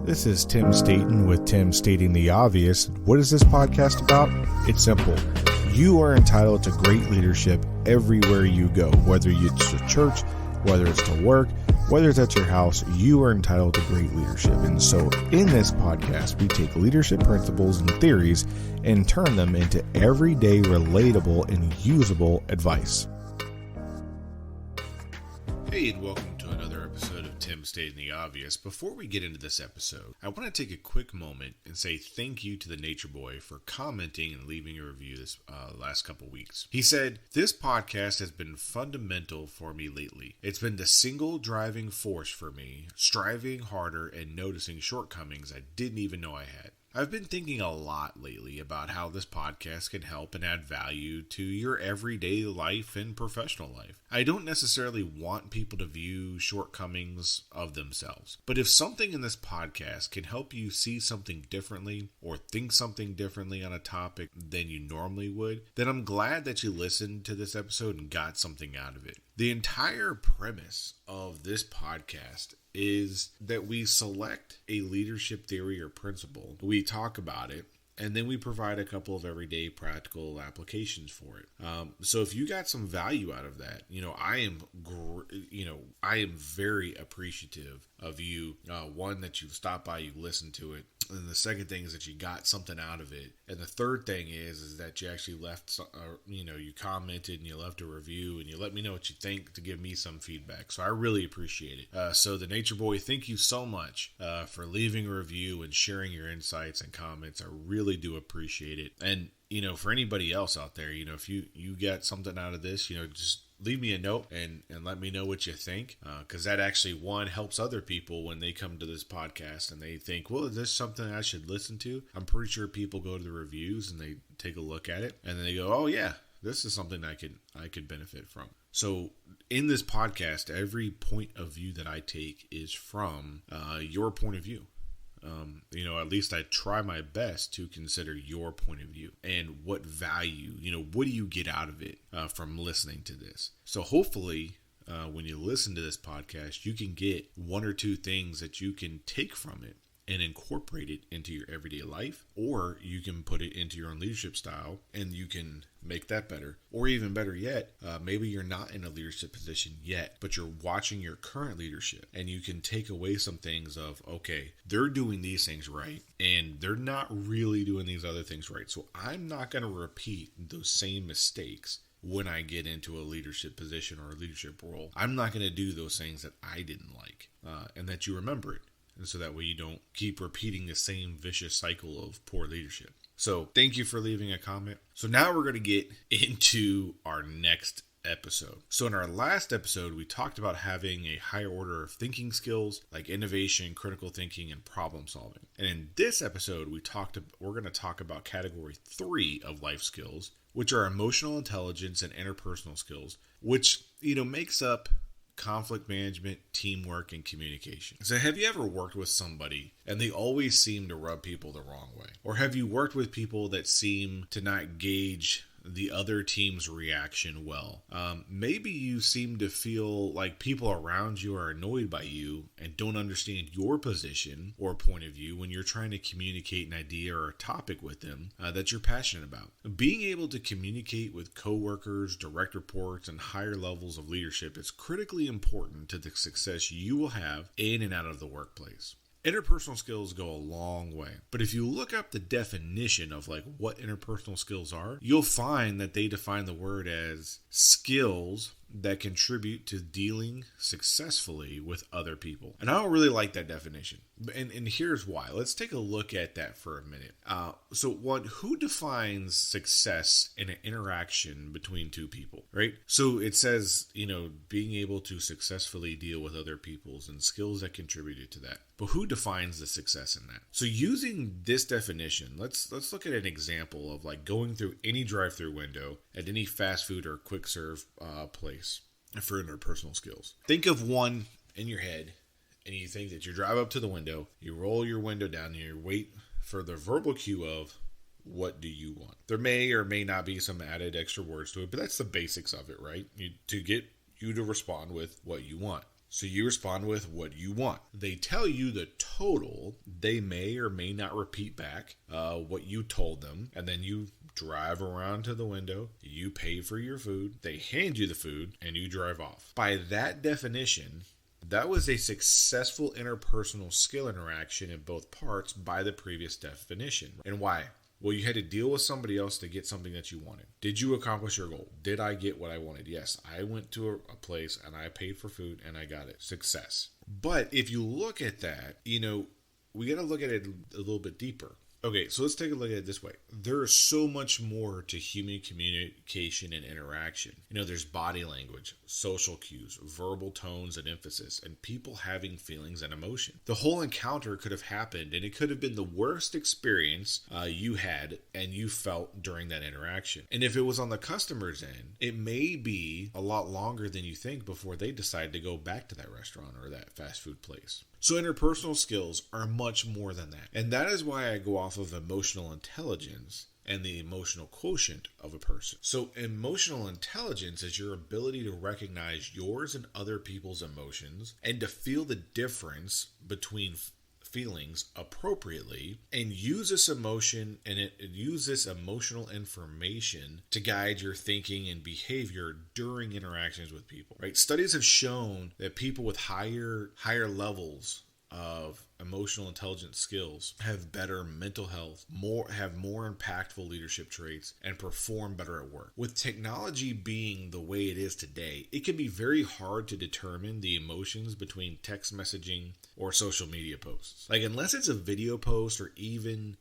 This is Tim Staten with Tim Stating the Obvious. What is this podcast about? It's simple. You are entitled to great leadership everywhere you go, whether it's to church, whether it's to work, whether it's at your house, you are entitled to great leadership. And so in this podcast, we take leadership principles and theories and turn them into everyday, relatable, and usable advice. Hey, and welcome to another episode of Tim Stating the Obvious. Before we get into this episode, I want to take a quick moment and say thank you to the Nature Boyy for commenting and leaving a review this last couple weeks. He said, "This podcast has been fundamental for me lately. It's been the single driving force for me, striving harder and noticing shortcomings I didn't even know I had. I've been thinking a lot lately about how this podcast can help and add value to your everyday life and professional life. I don't necessarily want people to view shortcomings of themselves, but if something in this podcast can help you see something differently or think something differently on a topic than you normally would, then I'm glad that you listened to this episode and got something out of it. The entire premise of this podcast is that we select a leadership theory or principle, we talk about it, and then we provide a couple of everyday practical applications for it. So if you got some value out of that, I am very appreciative of you. One, that you stopped by, you listened to it. And the second thing is that you got something out of it. And the third thing is that you actually left, you commented and you left a review and you let me know what you think to give me some feedback. So I really appreciate it. So the Nature Boyy, thank you so much for leaving a review and sharing your insights and comments. I really do appreciate it. And, for anybody else out there, if you get something out of this, just leave me a note and let me know what you think, because that actually, one, helps other people when they come to this podcast and they think, well, is this something I should listen to? I'm pretty sure people go to the reviews and they take a look at it and then they go, oh yeah, this is something I could benefit from. So in this podcast, every point of view that I take is from your point of view. At least I try my best to consider your point of view and what value, what do you get out of it from listening to this? So hopefully, when you listen to this podcast, you can get one or two things that you can take from it and incorporate it into your everyday life, or you can put it into your own leadership style and you can make that better. Or even better yet, maybe you're not in a leadership position yet, but you're watching your current leadership and you can take away some things of, okay, they're doing these things right and they're not really doing these other things right. So I'm not going to repeat those same mistakes when I get into a leadership position or a leadership role. I'm not going to do those things that I didn't like, and that you remember it. And so that way you don't keep repeating the same vicious cycle of poor leadership. So thank you for leaving a comment. So now we're going to get into our next episode. So in our last episode, we talked about having a higher order of thinking skills like innovation, critical thinking, and problem solving. And in this episode, we're going to talk about category 3 of life skills, which are emotional intelligence and interpersonal skills, which, makes up conflict management, teamwork, and communication. So have you ever worked with somebody and they always seem to rub people the wrong way? Or have you worked with people that seem to not gauge the other team's reaction well? Maybe you seem to feel like people around you are annoyed by you and don't understand your position or point of view when you're trying to communicate an idea or a topic with them that you're passionate about. Being able to communicate with coworkers, direct reports, and higher levels of leadership is critically important to the success you will have in and out of the workplace. Interpersonal skills go a long way, but if you look up the definition of what interpersonal skills are, you'll find that they define the word as skills that contribute to dealing successfully with other people. And I don't really like that definition. And here's why. Let's take a look at that for a minute. So one, who defines success in an interaction between two people, right? So it says, being able to successfully deal with other people's and skills that contributed to that. But who defines the success in that? So using this definition, let's look at an example of going through any drive-through window at any fast food or quick serve place for interpersonal skills. Think of one in your head, and you think that you drive up to the window, you roll your window down, and you wait for the verbal cue of, what do you want? There may or may not be some added extra words to it, but that's the basics of it, right? To get you to respond with what you want. So you respond with what you want. They tell you the total. They may or may not repeat back what you told them. And then you drive around to the window. You pay for your food. They hand you the food and you drive off. By that definition, that was a successful interpersonal skill interaction in both parts by the previous definition. And why? Well, you had to deal with somebody else to get something that you wanted. Did you accomplish your goal? Did I get what I wanted? Yes, I went to a place and I paid for food and I got it. Success. But if you look at that, we got to look at it a little bit deeper. Okay, so let's take a look at it this way. There is so much more to human communication and interaction. There's body language, social cues, verbal tones and emphasis, and people having feelings and emotion. The whole encounter could have happened, and it could have been the worst experience you had and you felt during that interaction. And if it was on the customer's end, it may be a lot longer than you think before they decide to go back to that restaurant or that fast food place. So interpersonal skills are much more than that. And that is why I go off of emotional intelligence and the emotional quotient of a person. So emotional intelligence is your ability to recognize yours and other people's emotions and to feel the difference between feelings appropriately and use this emotion and use this emotional information to guide your thinking and behavior during interactions with people. Right? Studies have shown that people with higher levels of emotional intelligence skills have better mental health, have more impactful leadership traits, and perform better at work. With technology being the way it is today, it can be very hard to determine the emotions between text messaging or social media posts. Like, unless it's a video post or even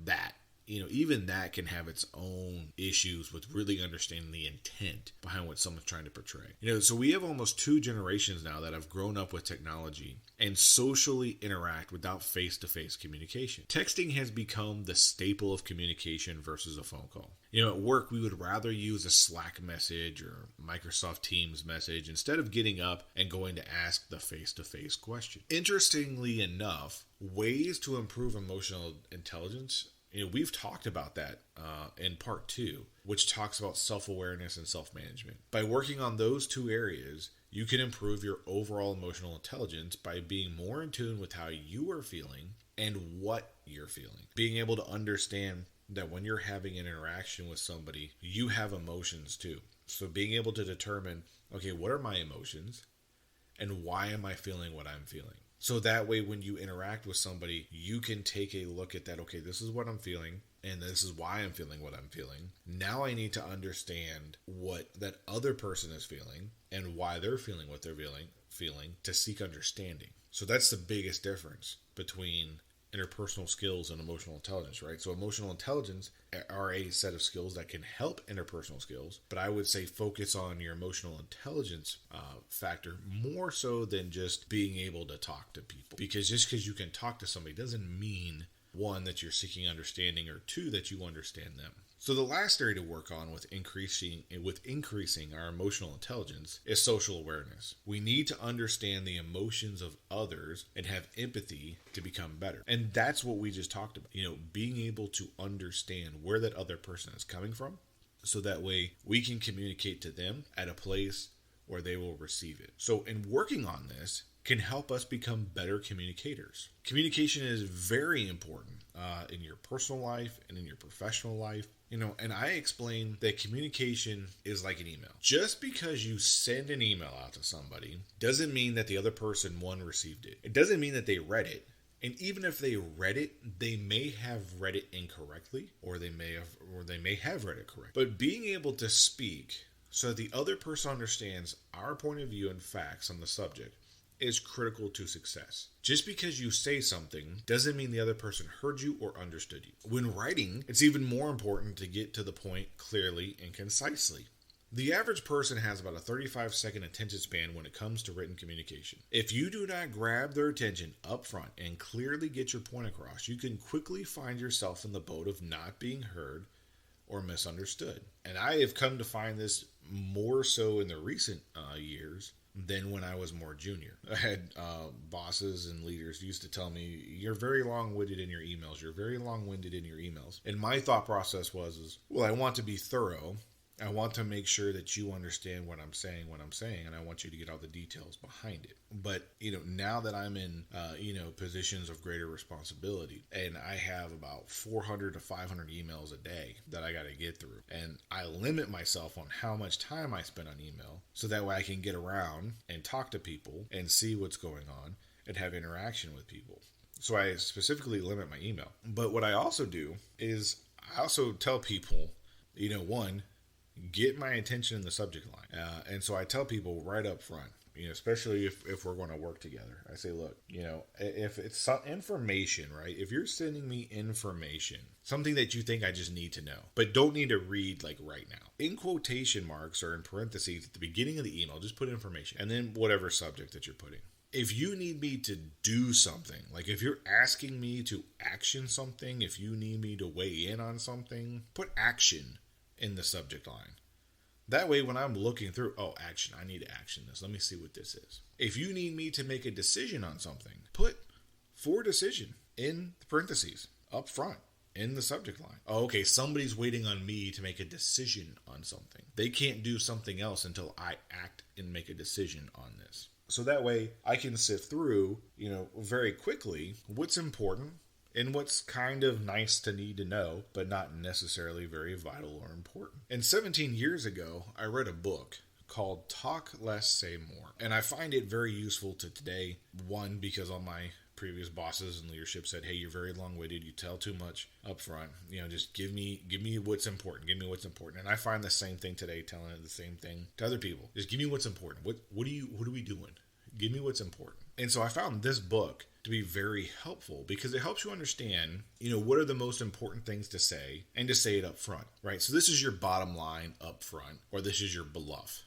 that. Even that can have its own issues with really understanding the intent behind what someone's trying to portray. So we have almost 2 generations now that have grown up with technology and socially interact without face-to-face communication. Texting has become the staple of communication versus a phone call. At work, we would rather use a Slack message or Microsoft Teams message instead of getting up and going to ask the face-to-face question. Interestingly enough, ways to improve emotional intelligence, we've talked about that in part 2, which talks about self-awareness and self-management. By working on those 2 areas, you can improve your overall emotional intelligence by being more in tune with how you are feeling and what you're feeling. Being able to understand that when you're having an interaction with somebody, you have emotions too. So being able to determine, okay, what are my emotions and why am I feeling what I'm feeling? So that way, when you interact with somebody, you can take a look at that. Okay, this is what I'm feeling, and this is why I'm feeling what I'm feeling. Now I need to understand what that other person is feeling and why they're feeling what they're feeling to seek understanding. So that's the biggest difference between interpersonal skills and emotional intelligence, right? So emotional intelligence are a set of skills that can help interpersonal skills, but I would say focus on your emotional intelligence factor more so than just being able to talk to people. Because just because you can talk to somebody doesn't mean, 1, that you're seeking understanding, or 2, that you understand them. So the last area to work on with increasing our emotional intelligence is social awareness. We need to understand the emotions of others and have empathy to become better. And that's what we just talked about. Being able to understand where that other person is coming from, so that way we can communicate to them at a place where they will receive it. So in working on this can help us become better communicators. Communication is very important in your personal life and in your professional life. And I explain that communication is like an email. Just because you send an email out to somebody doesn't mean that the other person, received it. It doesn't mean that they read it. And even if they read it, they may have read it incorrectly, or they may have read it correct. But being able to speak so that the other person understands our point of view and facts on the subject is critical to success. Just because you say something doesn't mean the other person heard you or understood you. When writing, it's even more important to get to the point clearly and concisely. The average person has about a 35-second attention span when it comes to written communication. If you do not grab their attention up front and clearly get your point across, you can quickly find yourself in the boat of not being heard or misunderstood. And I have come to find this more so in the recent years than when I was more junior. I had bosses and leaders used to tell me, you're very long-winded in your emails. You're very long-winded in your emails. And my thought process was, well, I want to be thorough. I want to make sure that you understand what I'm saying, and I want you to get all the details behind it. But, now that I'm in, positions of greater responsibility, and I have about 400 to 500 emails a day that I got to get through, and I limit myself on how much time I spend on email, so that way I can get around and talk to people and see what's going on and have interaction with people. So I specifically limit my email. But what I also do is I also tell people, one, get my attention in the subject line. And so I tell people right up front, especially if we're going to work together, I say, look, if it's some information, right? If you're sending me information, something that you think I just need to know, but don't need to read like right now, in quotation marks or in parentheses at the beginning of the email, just put information and then whatever subject that you're putting. If you need me to do something, like if you're asking me to action something, if you need me to weigh in on something, put action in the subject line. That way, when I'm looking through, action, I need to action this. Let me see what this is. If you need me to make a decision on something, put for decision in the parentheses up front in the subject line. Okay, somebody's waiting on me to make a decision on something. They can't do something else until I act and make a decision on this. So that way I can sift through, very quickly what's important and what's kind of nice to need to know, but not necessarily very vital or important. And 17 years ago, I read a book called Talk Less, Say More. And I find it very useful to today. One, because all my previous bosses and leadership said, hey, you're very long-winded. You tell too much up front. Just give me what's important. Give me what's important. And I find the same thing today, telling it the same thing to other people. Just give me what's important. What are we doing? Give me what's important. And so I found this book to be very helpful because it helps you understand, what are the most important things to say and to say it up front, right? So this is your bottom line up front, or this is your bluff.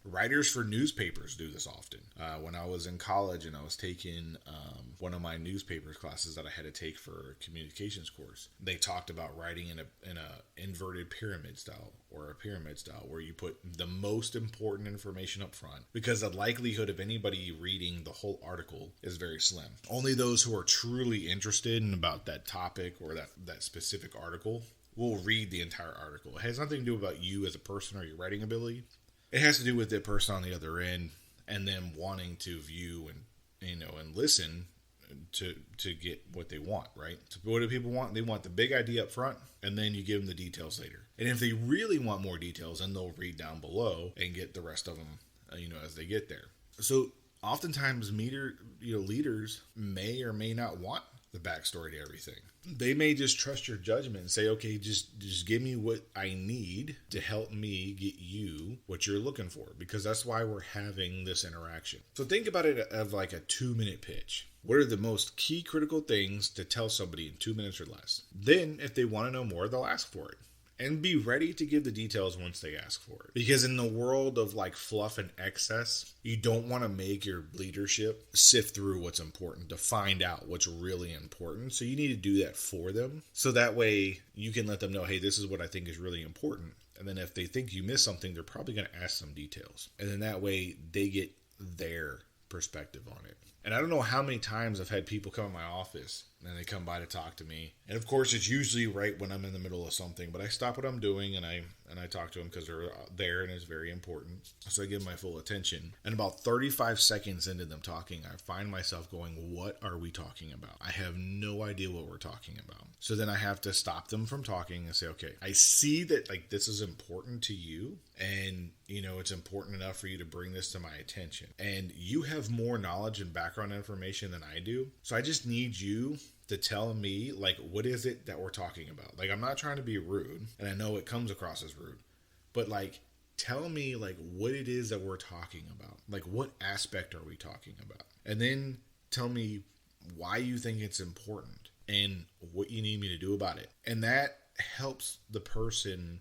Writers for newspapers do this often. When I was in college and I was taking one of my newspapers classes that I had to take for a communications course, they talked about writing in a inverted pyramid style or a pyramid style where you put the most important information up front because the likelihood of anybody reading the whole article is very slim. Only those who are truly interested in about that topic or that specific article will read the entire article. It has nothing to do about you as a person or your writing ability. It has to do with the person on the other end and them wanting to view and listen to get what they want, right? So what do people want? They want the big idea up front, and then you give them the details later. And if they really want more details, then they'll read down below and get the rest of them, as they get there. So oftentimes, leaders may or may not want the backstory to everything. They may just trust your judgment and say, okay, just give me what I need to help me get you what you're looking for, because that's why we're having this interaction. So think about it of like a 2-minute pitch. What are the most key critical things to tell somebody in 2 minutes or less? Then if they want to know more, they'll ask for it. And be ready to give the details once they ask for it. Because in the world of like fluff and excess, you don't want to make your leadership sift through what's important to find out what's really important. So you need to do that for them. So that way you can let them know, hey, this is what I think is really important. And then if they think you missed something, they're probably going to ask some details. And then that way they get their perspective on it. And I don't know how many times I've had people come in my office and they come by to talk to me. And of course, it's usually right when I'm in the middle of something, but I stop what I'm doing and I talk to them because they're there and it's very important. So I give them my full attention. And about 35 seconds into them talking, I find myself going, what are we talking about? I have no idea what we're talking about. So then I have to stop them from talking and say, okay, I see that like this is important to you and it's important enough for you to bring this to my attention. And you have more knowledge and background information than I do. So I just need you to tell me, like, what is it that we're talking about? Like, I'm not trying to be rude, and I know it comes across as rude, but, like, tell me, like, what it is that we're talking about. Like, what aspect are we talking about? And then tell me why you think it's important and what you need me to do about it. And that helps the person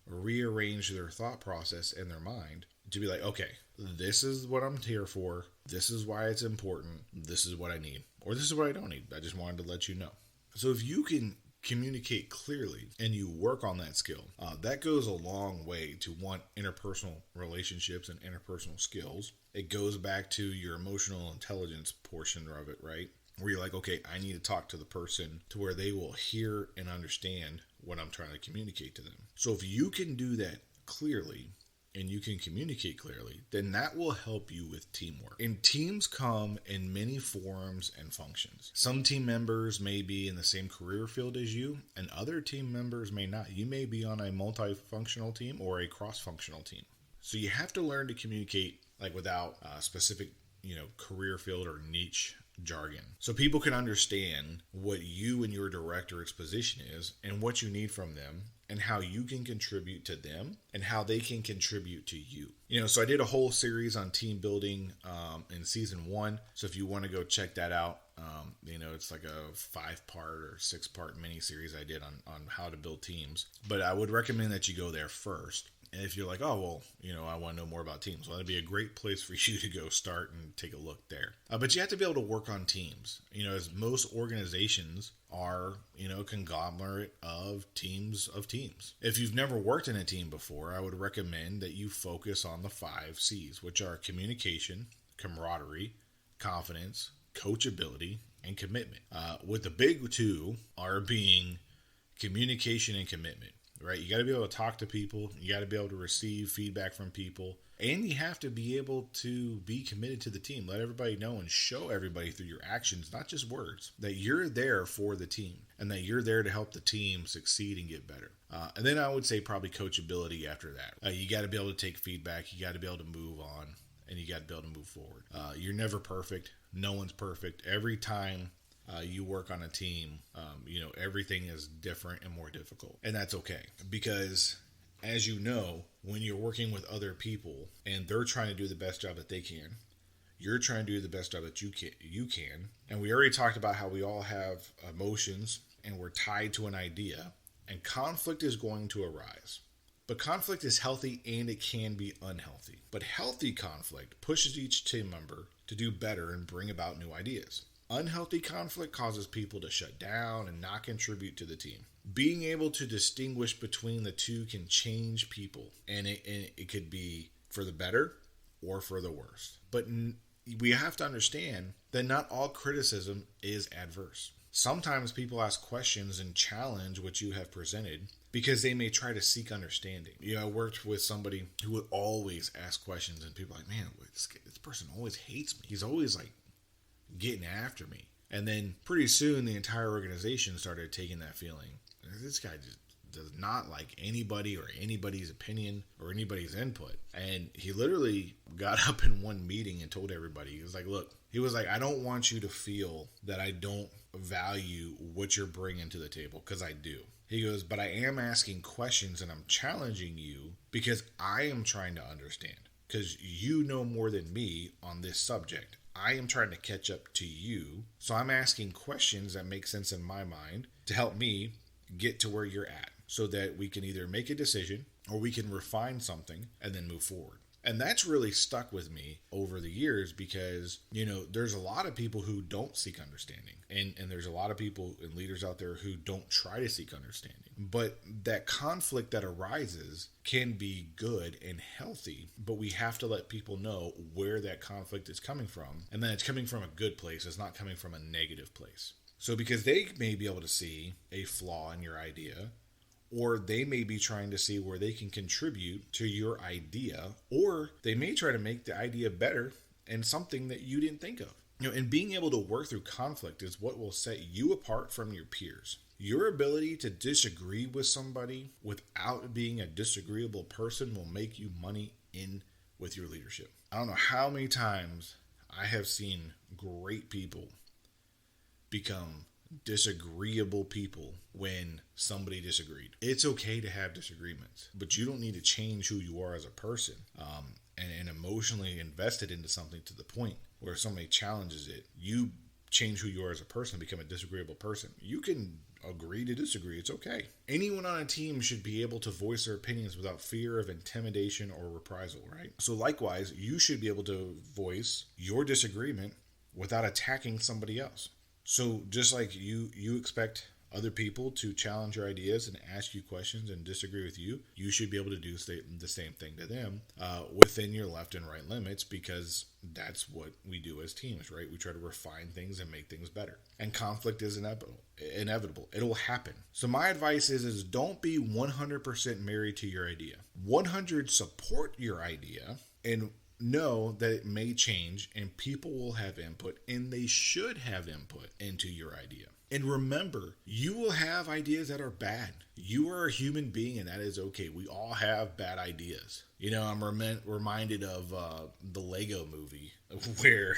rearrange their thought process in their mind to be like, okay, this is what I'm here for. This is why it's important. This is what I need. Or this is what I don't need. I just wanted to let you know. So if you can communicate clearly and you work on that skill, that goes a long way to interpersonal relationships and interpersonal skills. It goes back to your emotional intelligence portion of it, right? where you're like, okay, I need to talk to the person to where they will hear and understand what I'm trying to communicate to them. So if you can do that clearly and you can communicate clearly, then that will help you with teamwork. And teams come in many forms and functions. Some team members may be in the same career field as you, and other team members may not. You may be on a multifunctional team or a cross-functional team. So you have to learn to communicate like without specific, career field or niche jargon. So people can understand what you and your director's position is and what you need from them and how you can contribute to them and how they can contribute to you. So I did a whole series on team building in season 1. So if you want to go check that out, it's like a 5-part or 6-part mini series I did on how to build teams. But I would recommend that you go there first. And if you're like, oh, well, I want to know more about teams, well, that'd be a great place for you to go start and take a look there. But you have to be able to work on teams. As most organizations are, a conglomerate of teams. If you've never worked in a team before, I would recommend that you focus on the 5 C's, which are communication, camaraderie, confidence, coachability, and commitment. With the big 2 are being communication and commitment. Right? You got to be able to talk to people. You got to be able to receive feedback from people. And you have to be able to be committed to the team. Let everybody know and show everybody through your actions, not just words, that you're there for the team and that you're there to help the team succeed and get better. And then I would say probably coachability after that. You got to be able to take feedback. You got to be able to move on and you got to be able to move forward. You're never perfect. No one's perfect. Every time you work on a team, everything is different and more difficult. And that's okay. Because as you know, when you're working with other people and they're trying to do the best job that they can, you're trying to do the best job that you can. And we already talked about how we all have emotions and we're tied to an idea. And conflict is going to arise. But conflict is healthy and it can be unhealthy. But healthy conflict pushes each team member to do better and bring about new ideas. Unhealthy conflict causes people to shut down and not contribute to the team. Being able to distinguish between the two can change people, and it could be for the better or for the worse. But we have to understand that not all criticism is adverse. Sometimes people ask questions and challenge what you have presented because they may try to seek understanding. I worked with somebody who would always ask questions, and people are like, man, this person always hates me. He's always like getting after me. And then pretty soon the entire organization started taking that feeling. This guy just does not like anybody or anybody's opinion or anybody's input. And he literally got up in one meeting and told everybody, he was like, I don't want you to feel that I don't value what you're bringing to the table, because I do. He goes, but I am asking questions and I'm challenging you because I am trying to understand, because you know more than me on this subject. I am trying to catch up to you, so I'm asking questions that make sense in my mind to help me get to where you're at so that we can either make a decision or we can refine something and then move forward. And that's really stuck with me over the years because, there's a lot of people who don't seek understanding. And there's a lot of people and leaders out there who don't try to seek understanding. But that conflict that arises can be good and healthy, but we have to let people know where that conflict is coming from. And then it's coming from a good place. It's not coming from a negative place. So because they may be able to see a flaw in your idea, or they may be trying to see where they can contribute to your idea, or they may try to make the idea better and something that you didn't think of. And being able to work through conflict is what will set you apart from your peers. Your ability to disagree with somebody without being a disagreeable person will make you money in with your leadership. I don't know how many times I have seen great people become disagreeable people when somebody disagreed. It's okay to have disagreements, but you don't need to change who you are as a person and emotionally invested into something to the point where somebody challenges it. You change who you are as a person, become a disagreeable person. You can agree to disagree. It's okay. Anyone on a team should be able to voice their opinions without fear of intimidation or reprisal, right? So likewise, you should be able to voice your disagreement without attacking somebody else. So just like you expect other people to challenge your ideas and ask you questions and disagree with you, you should be able to do the same thing to them within your left and right limits, because that's what we do as teams, right? We try to refine things and make things better. And conflict is inevitable. It'll happen. So my advice is don't be 100% married to your idea. 100 support your idea and know that it may change and people will have input, and they should have input into your idea. And remember, you will have ideas that are bad. You are a human being, and that is okay. We all have bad ideas. You know, I'm reminded of the Lego movie where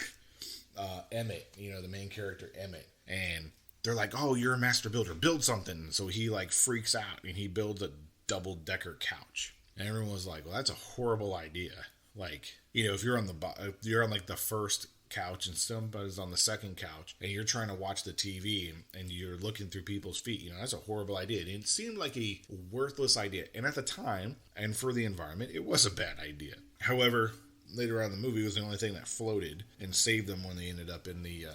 Emmett, you know, the main character Emmett, and they're like, oh, you're a master builder, build something. So he like freaks out and he builds a double-decker couch. And everyone was like, well, that's a horrible idea. Like, you know, if you're on like the first couch and somebody's on the second couch and you're trying to watch the TV and you're looking through people's feet, you know, that's a horrible idea. And it seemed like a worthless idea. And at the time, and for the environment, it was a bad idea. However, later on in the movie, it was the only thing that floated and saved them when they ended up in the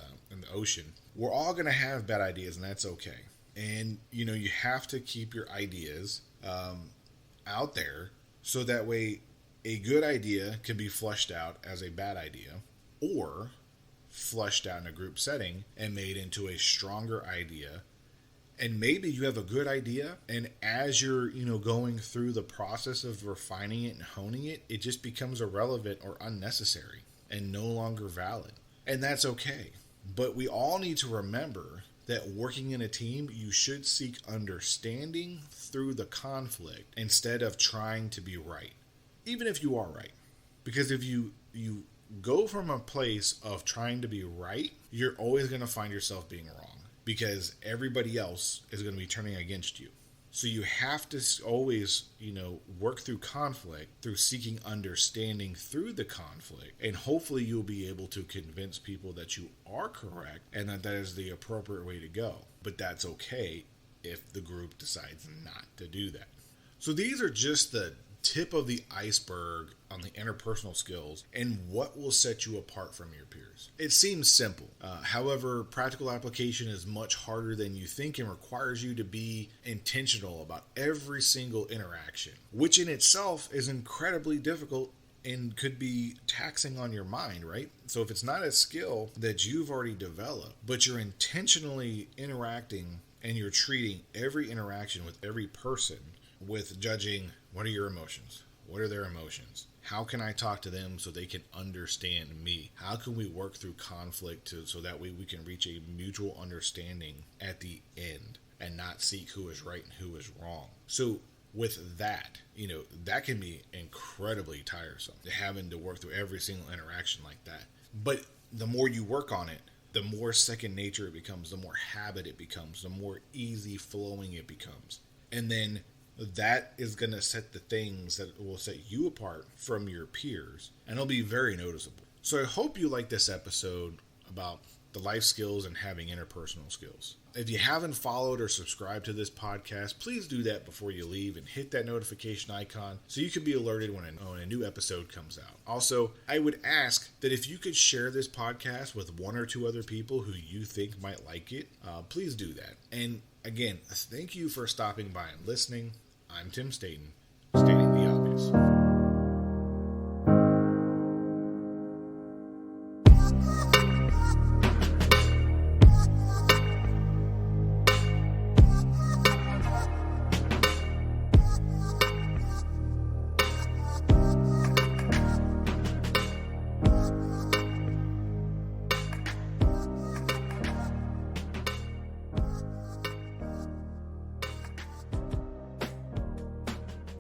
ocean. We're all going to have bad ideas, and that's okay. And, you know, you have to keep your ideas out there so that way a good idea can be fleshed out as a bad idea, or fleshed out in a group setting and made into a stronger idea. And maybe you have a good idea, and as you're, you know, going through the process of refining it and honing it, it just becomes irrelevant or unnecessary and no longer valid. And that's okay. But we all need to remember that working in a team, you should seek understanding through the conflict instead of trying to be right, even if you are right. Because if you go from a place of trying to be right, you're always going to find yourself being wrong, because everybody else is going to be turning against you. So you have to always, you know, work through conflict, through seeking understanding through the conflict, and hopefully you'll be able to convince people that you are correct and that is the appropriate way to go. But that's okay if the group decides not to do that. So these are just the tip of the iceberg on the interpersonal skills and what will set you apart from your peers. It seems simple. However, practical application is much harder than you think and requires you to be intentional about every single interaction, which in itself is incredibly difficult and could be taxing on your mind, right? So if it's not a skill that you've already developed, but you're intentionally interacting and you're treating every interaction with every person with judging, what are your emotions? What are their emotions? How can I talk to them so they can understand me? How can we work through conflict so that way we can reach a mutual understanding at the end and not seek who is right and who is wrong? So with that, you know, that can be incredibly tiresome, having to work through every single interaction like that. But the more you work on it, the more second nature it becomes, the more habit it becomes, the more easy flowing it becomes. And then that is going to set the things that will set you apart from your peers, and it'll be very noticeable. So I hope you like this episode about the life skills and having interpersonal skills. If you haven't followed or subscribed to this podcast, please do that before you leave and hit that notification icon so you can be alerted when a new episode comes out. Also, I would ask that if you could share this podcast with one or two other people who you think might like it, please do that. And again, thank you for stopping by and listening. I'm Tim Staten, stating the obvious.